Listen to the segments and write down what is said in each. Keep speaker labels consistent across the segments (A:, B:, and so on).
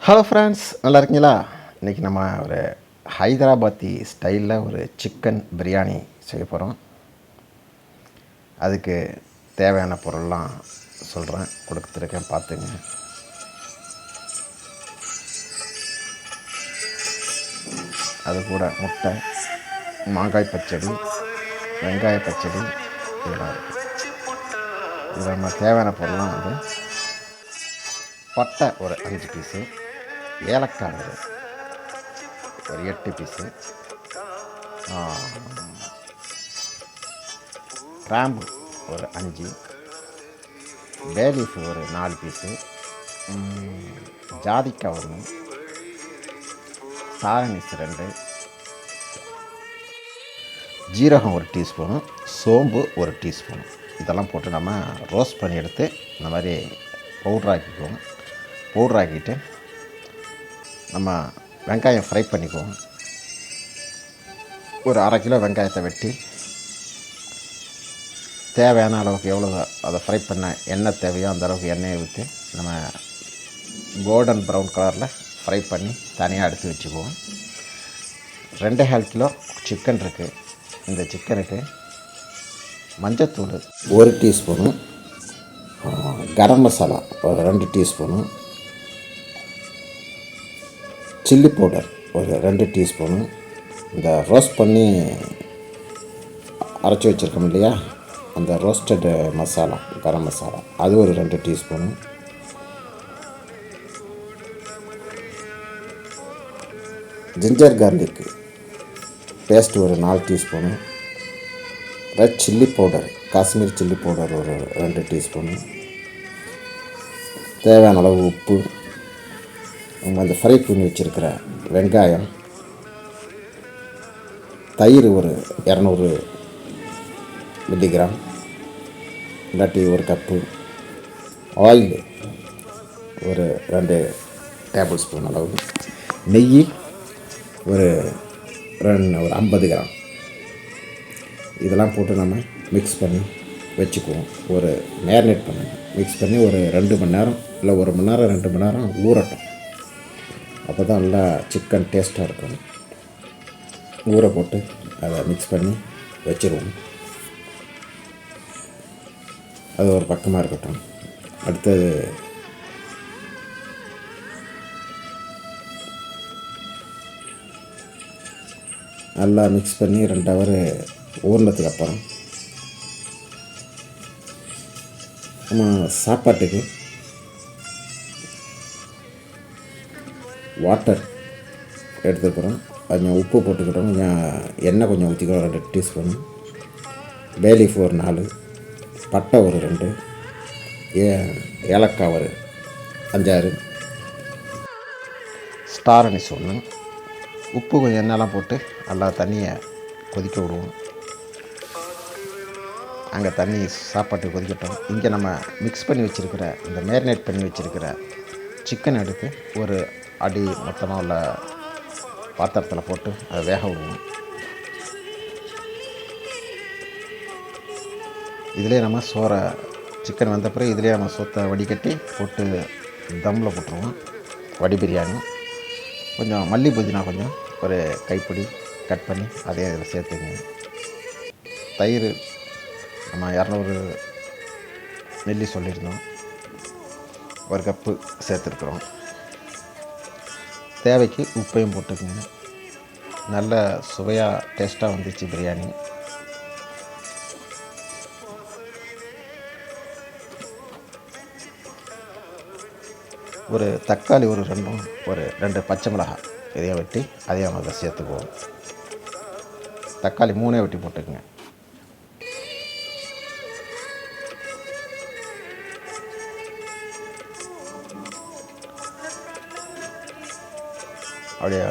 A: Hello friends, நல்லா இருக்கீங்களா? இன்றைக்கி நம்ம ஒரு ஹைதராபாத்தி ஸ்டைலில் ஒரு சிக்கன் பிரியாணி செய்ய போகிறோம். அதுக்கு தேவையான பொருள்லாம் சொல்கிறேன், கொடுத்துருக்கேன், பார்த்துங்க. அது கூட முட்டை, மாங்காய் பச்சடி, வெங்காய பச்சடி இதெல்லாம் இருக்குது. இதில் நம்ம தேவையான பொருள்லாம் பட்டை ஒரு 5 பீஸு, ஏலக்காய் ஒரு 8 பீஸு, கிராம்பு ஒரு 5, பே லீஃப் ஒரு 4 பீஸு, ஜாதிக்காய் 1, சாரணிஸ் 2, ஜீரகம் 1 டீஸ்பூனு, சோம்பு 1 டீஸ்பூனு. இதெல்லாம் போட்டு நம்ம ரோஸ்ட் பண்ணி எடுத்து இந்த மாதிரி பவுட்ராக்கிக்குவோம். பவுட்ராக்கிட்டு நம்ம வெங்காயம் ஃப்ரை பண்ணிக்குவோம். ஒரு 1/2 கிலோ வெங்காயத்தை வெட்டி தேவையான அளவுக்கு எவ்வளோ அதை ஃப்ரை பண்ண எண்ணெய் தேவையோ அந்த அளவுக்கு எண்ணெயை ஊற்றி நம்ம கோல்டன் ப்ரௌன் கலரில் ஃப்ரை பண்ணி தனியாக எடுத்து வச்சுக்குவோம். 2,4 கிலோ சிக்கன் இருக்குது. இந்த சிக்கனுக்கு மஞ்சத்தூள் 1 டீஸ்பூனு, கரம் மசாலா ஒரு 2 டீஸ்பூனு, சில்லி பவுடர் ஒரு 2 டீஸ்பூனு, இந்த ரோஸ்ட் பண்ணி அரைச்சி வச்சுருக்கோம் இல்லையா, அந்த ரோஸ்டடு மசாலா கரம் மசாலா அது ஒரு 2 டீஸ்பூனு, ஜிஞ்சர் கார்லிக் பேஸ்ட் ஒரு 4 teaspoon, red chilli powder Kashmir chilli powder ஒரு 2 டீஸ்பூனு, தேவையான அளவு உப்பு, நம்ம அந்த ஃப்ரை பண்ணி வச்சுருக்கிற வெங்காயம், தயிர் ஒரு 200 மில்லிகிராம் இல்லாட்டி 1 கப்பு, ஆயில் ஒரு 2 டேபிள் ஸ்பூன் அளவு, நெய் ஒரு 50 கிராம். இதெல்லாம் போட்டு நம்ம மிக்ஸ் பண்ணி வச்சுக்குவோம். ஒரு மேரினேட் பண்ணி மிக்ஸ் பண்ணி ஒரு 2 மணி நேரம் இல்லை 1 மணி நேரம் 2 மணி நேரம் ஊறட்டும். அப்போ தான் நல்லா சிக்கன் டேஸ்ட்டாக இருக்கும். ஊற போட்டு அதை மிக்ஸ் பண்ணி வச்சுருவோம். அது ஒரு பக்கமாக இருக்கட்டும். அடுத்தது நல்லா மிக்ஸ் பண்ணி 2 ஹவர் ஊறினதுக்கு அப்புறம் நம்ம சாப்பாட்டுக்கு வாட்டர் எடுத்துக்கிறோம். கொஞ்சம் உப்பு போட்டுக்கிறோம், கொஞ்சம் எண்ணெய் கொஞ்சம் ஊற்றிக்கிறோம் 2 டீஸ்பூனு, பே லீஃப் ஒரு 4, பட்டை ஒரு 2, ஏலக்காய் ஒரு 5-6, ஸ்டார் அனிஸ் 1, உப்பு கொஞ்சம் எண்ணெயெல்லாம் போட்டு நல்லா தண்ணியை கொதிக்க விடுவோம். அங்கே தண்ணி சாப்பாட்டுக்கு கொதிக்கட்டும். இங்கே நம்ம மிக்ஸ் பண்ணி வச்சுருக்கிற இந்த மேரினேட் பண்ணி வச்சுருக்கிற சிக்கன் எடுத்து ஒரு அடி மொத்தமாக உள்ள பாத்திரத்தில் போட்டு அதை வேக விடுவோம். இதிலே நம்ம சோறை சிக்கன் வந்த பிறகு இதிலே நம்ம சோத்தை வடிகட்டி போட்டு தம்மில் போட்டுருவோம். வடி பிரியாணி. கொஞ்சம் மல்லி புதினா கொஞ்சம் ஒரு கைப்பிடி கட் பண்ணி அதே இதில் சேர்த்துங்க. தயிர் நம்ம 200 மில்லி சொல்லியிருந்தோம், 1 கப்பு சேர்த்துருக்குறோம். தேவைக்கு உப்பையும் போட்டுக்குங்க. நல்ல சுவையாக டேஸ்ட்டாக வந்துச்சு பிரியாணி. ஒரு தக்காளி ஒரு 2 பச்சை மிளகாய் இதையும் வெட்டி அதையும் அதை சேர்த்துக்குவோம். தக்காளி 3 வெட்டி போட்டுக்குங்க. அப்படியே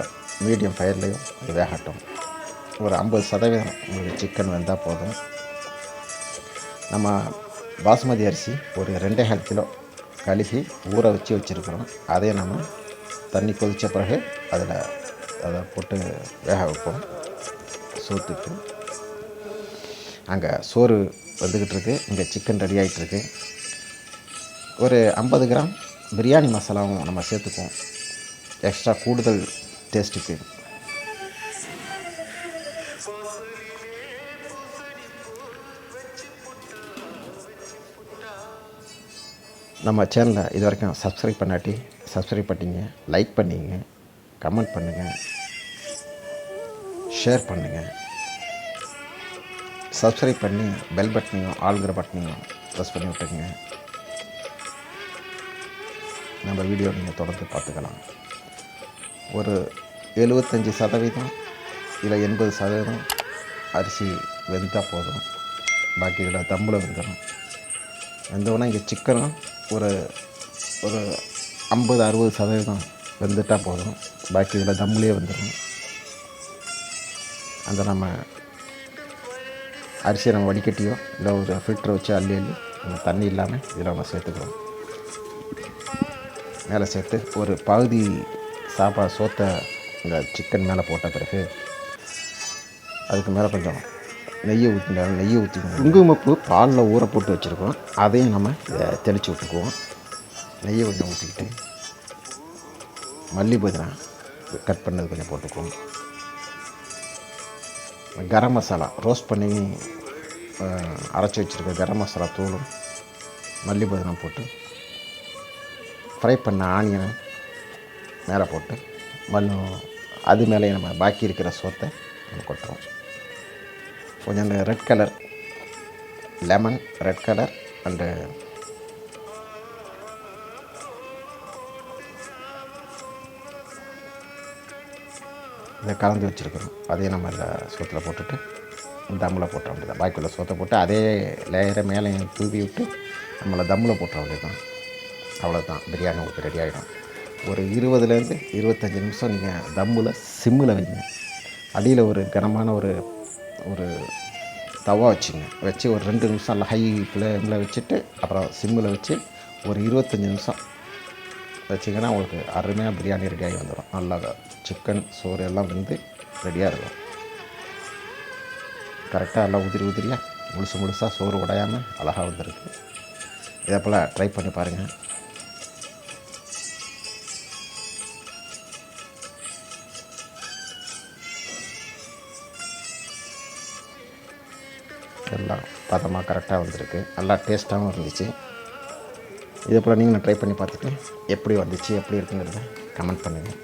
A: மீடியம் ஃபயர்லேயும் அது வேகட்டும். ஒரு 50% உங்களுக்கு சிக்கன் வெந்தால் போதும். நம்ம பாசுமதி அரிசி ஒரு 2,4 கிலோ கழுகி ஊற வச்சுருக்கிறோம். அதையும் நம்ம தண்ணி கொதித்த பிறகு அதை போட்டு வேக வைப்போம். சோத்துக்கு அங்கே சோறு வந்துக்கிட்டு இருக்குது, இங்கே சிக்கன் ரெடி ஆகிட்டுருக்கு. ஒரு 50 கிராம் பிரியாணி மசாலாவும் நம்ம சேர்த்துக்குவோம். எக்ஸ்ட்ரா கூடுதல் டேஸ்ட்டுக்கு நம்ம சேனலை இது வரைக்கும் சப்ஸ்கிரைப் பண்ணாட்டி சப்ஸ்கிரைப் பண்ணிங்க, லைக் பண்ணிங்க, கமெண்ட் பண்ணுங்கள், ஷேர் பண்ணுங்கள். சப்ஸ்கிரைப் பண்ணி பெல் பட்டனையும் ஆளுங்கிற பட்டனையும் ப்ரெஸ் பண்ணி விட்டுங்க. நம்ம வீடியோ நீங்கள் தொடர்ந்து பார்த்துக்கலாம். ஒரு 75% இல்லை 80% அரிசி வெந்தால் போதும். பாக்கி இதில் தம்பில் வெந்துடும். வெந்தோடனே இங்கே சிக்கனும் ஒரு 50-60% வெந்துட்டால் போதும். பாக்கி இதில் தம்முலேயே வந்துடும். அந்த நம்ம அரிசியை நம்ம வடிகட்டியோ இல்லை ஒரு ஃபில்டரை வச்சு அள்ளி நம்ம தண்ணி இல்லாமல் இதில் நம்ம சேர்த்துக்கிறோம். மேலே சேர்த்து ஒரு பகுதி சாப்பாடு சோத்தை இந்த சிக்கன் மேலே போட்ட பிறகு அதுக்கு மேலே கொஞ்சம் நெய்யை ஊற்றிக்கணும். குங்குமப்பூ பாலில் ஊற போட்டு வச்சுருக்கோம். அதையும் நம்ம தெளித்து விட்டுக்குவோம். நெய்யை கொஞ்சம் ஊற்றிக்கிட்டு மல்லி புதினா கட் பண்ணது கொஞ்சம் போட்டுக்குவோம். கரம் மசாலா ரோஸ்ட் பண்ணி அரைச்சி வச்சுருக்க கரம் மசாலா தூளும் மல்லி புதினா போட்டு ஃப்ரை பண்ண ஆனியனை மேலே போட்டு அது மேலே நம்ம பாக்கி இருக்கிற சோத்தை நம்ம கொட்டுறோம். கொஞ்சம் அந்த red colour lemon red colour and இதை கலந்து வச்சுருக்கிறோம். அதையும் நம்ம இந்த சோத்தில் போட்டுட்டு தம்மில் போட்டுற வேண்டியதான். பாக்கியுள்ள சோத்தை போட்டு அதே லேயரை மேலே தூவி விட்டு நம்மளை தம்மில் போட்டுற வேண்டியதான். அவ்வளோதான், பிரியாணி உங்களுக்கு ரெடி ஆகிடும். ஒரு 20 to 25 நிமிஷம் நீங்கள் தம்மில் சிம்மில் வைங்க. அடியில் ஒரு கனமான ஒரு தவா வச்சு ஒரு 2 நிமிஷம் நல்லா ஹை ஃப்ளேமில் வச்சுட்டு அப்புறம் சிம்மில் வச்சு ஒரு 25 நிமிஷம் வச்சிங்கன்னா உங்களுக்கு அருமையாக பிரியாணி ரெடியாகி வந்துடும். நல்லா சிக்கன் சோறு எல்லாம் வந்து ரெடியாக இருக்கும். கரெக்டாக எல்லாம் உதிரியாக முழுசாக சோறு உடையாமல் அழகாக வந்துருக்கு. இதே போல் ட்ரை பண்ணி பாருங்கள். எல்லாம் பதமாக கரெக்டாக வந்திருக்கு. நல்லா டேஸ்ட்டாகவும் இருந்துச்சு. இதே போல் நீங்களும் ட்ரை பண்ணி பார்த்துட்டு எப்படி வந்துச்சு எப்படி இருக்குங்கிறத கமெண்ட் பண்ணுங்கள்.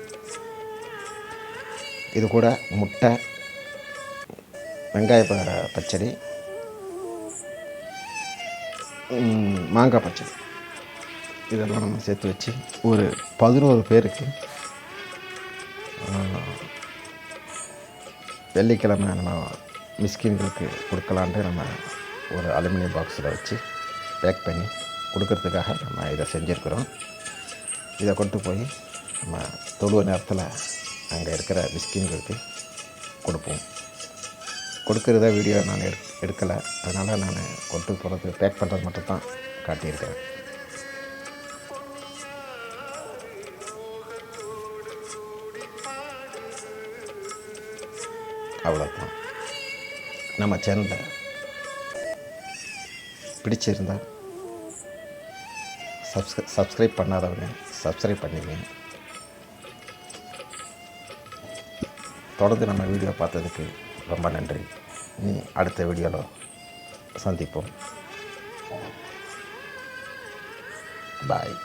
A: இது கூட முட்டை, வெங்காய பச்சடி, மாங்காய் பச்சடி இதெல்லாம் நம்ம சேர்த்து வச்சு ஒரு 11 பேருக்கு வெள்ளிக்கிழமை நம்ம மிஸ்கின்களுக்கு கொடுக்கலான்ட்டு நம்ம ஒரு அலுமினியம் பாக்ஸில் வச்சு பேக் பண்ணி கொடுக்கறதுக்காக நம்ம இதை செஞ்சுருக்கிறோம். இதை கொண்டு போய் நம்ம தொழுவ நேரத்தில் அங்கே இருக்கிற மிஸ்கின்களுக்கு கொடுப்போம். கொடுக்குறத வீடியோ நான் எடுக்கலை. அதனால் நான் கொண்டு போகிறது பேக் பண்ணுறது மட்டும்தான் காட்டியிருக்கிறேன். அவ்வளோதான். நம்ம சேனலை பிடிச்சிருந்தால் சப்ஸ்கிரைப் பண்ணாதவங்க சப்ஸ்கிரைப் பண்ணிங்க. தொடர்ந்து நம்ம வீடியோ பார்த்ததுக்கு ரொம்ப நன்றி. அடுத்த வீடியோவில் சந்திப்போம். பாய்.